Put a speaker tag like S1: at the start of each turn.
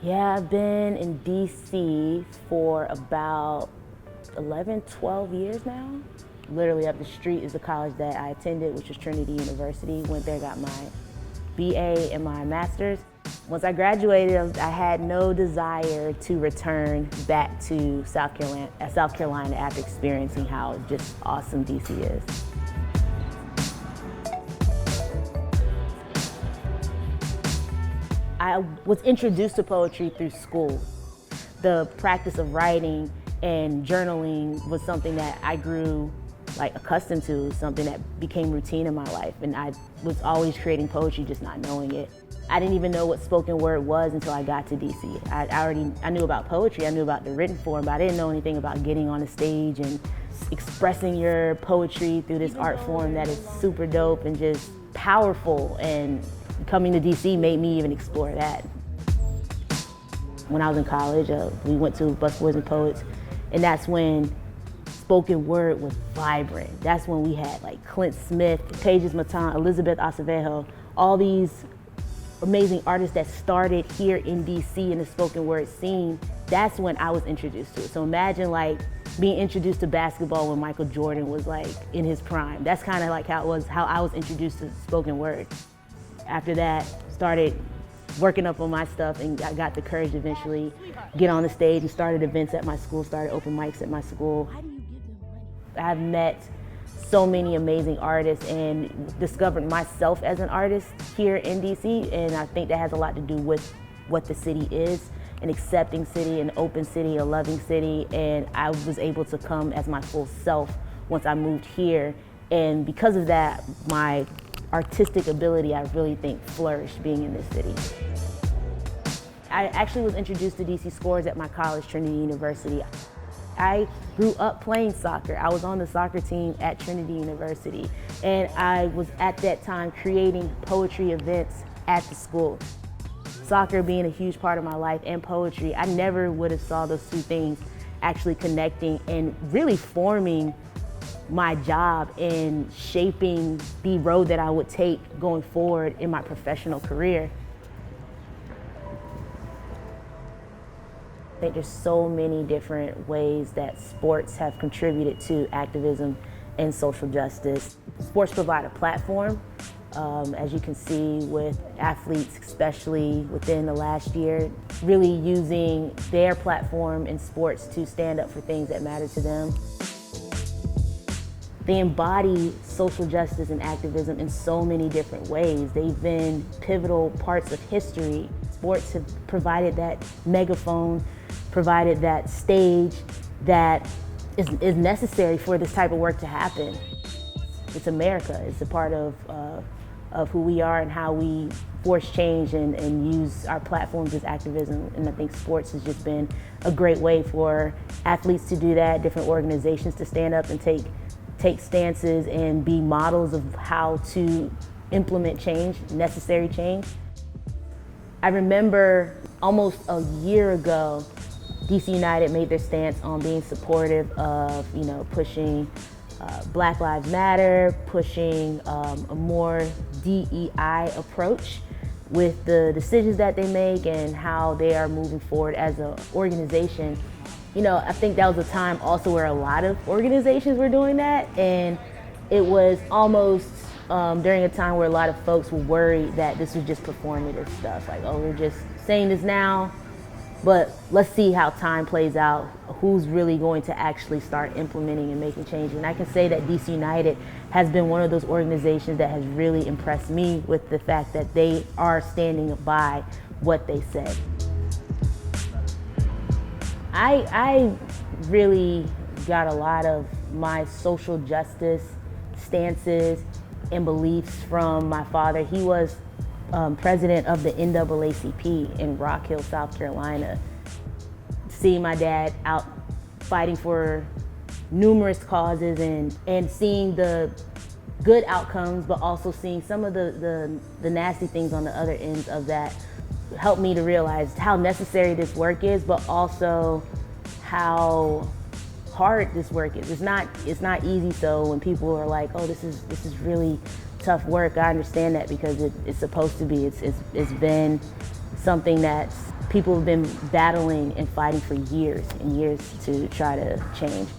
S1: Yeah, I've been in DC for about 11, 12 years now. Literally up the street is the college that I attended, which was Trinity University. Went there, got my BA and my master's. Once I graduated, I had no desire to return back to South Carolina after experiencing how just awesome DC is. I was introduced to poetry through school. The practice of writing and journaling was something that I grew accustomed to, something that became routine in my life. And I was always creating poetry, just not knowing it. I didn't even know what spoken word was until I got to DC. I knew about poetry, I knew about the written form, but I didn't know anything about getting on the stage and expressing your poetry through this art form that is super dope and just powerful. And coming to DC made me even explore that. When I was in college, we went to Busboys and Poets, and that's when spoken word was vibrant. That's when we had Clint Smith, Pages Matan, Elizabeth Acevedo, all these amazing artists that started here in DC in the spoken word scene. That's when I was introduced to it. So imagine being introduced to basketball when Michael Jordan was in his prime. That's kind of how I was introduced to spoken word. After that, started working up on my stuff, and I got the courage to eventually get on the stage and started events at my school, started open mics at my school. I've met so many amazing artists and discovered myself as an artist here in DC, and I think that has a lot to do with what the city is, an accepting city, an open city, a loving city, and I was able to come as my full self once I moved here, and because of that, my artistic ability, I really think, flourished being in this city. I actually was introduced to DC Scores at my college, Trinity University. I grew up playing soccer. I was on the soccer team at Trinity University, and I was at that time creating poetry events at the school. Soccer being a huge part of my life and poetry, I never would have saw those two things actually connecting and really forming my job and shaping the road that I would take going forward in my professional career. I think there's so many different ways that sports have contributed to activism and social justice. Sports provide a platform, as you can see with athletes, especially within the last year, really using their platform in sports to stand up for things that matter to them. They embody social justice and activism in so many different ways. They've been pivotal parts of history. Sports have provided that megaphone, provided that stage that is necessary for this type of work to happen. It's America. It's a part of who we are and how we force change and use our platforms as activism. And I think sports has just been a great way for athletes to do that, different organizations to stand up and take stances and be models of how to implement change, necessary change. I remember almost a year ago, DC United made their stance on being supportive of, pushing Black Lives Matter, pushing a more DEI approach with the decisions that they make and how they are moving forward as an organization. I think that was a time also where a lot of organizations were doing that, and it was almost during a time where a lot of folks were worried that this was just performative stuff, we're just saying this now, but let's see how time plays out, who's really going to actually start implementing and making changes. And I can say that DC United has been one of those organizations that has really impressed me with the fact that they are standing by what they said. I really got a lot of my social justice stances and beliefs from my father. He was president of the NAACP in Rock Hill, South Carolina. Seeing my dad out fighting for numerous causes and seeing the good outcomes, but also seeing some of the nasty things on the other ends of that helped me to realize how necessary this work is, but also how hard this work is. It's not easy. So when people are like, "Oh, this is really tough work," I understand that because it's supposed to be. It's been something that's people have been battling and fighting for years and years to try to change.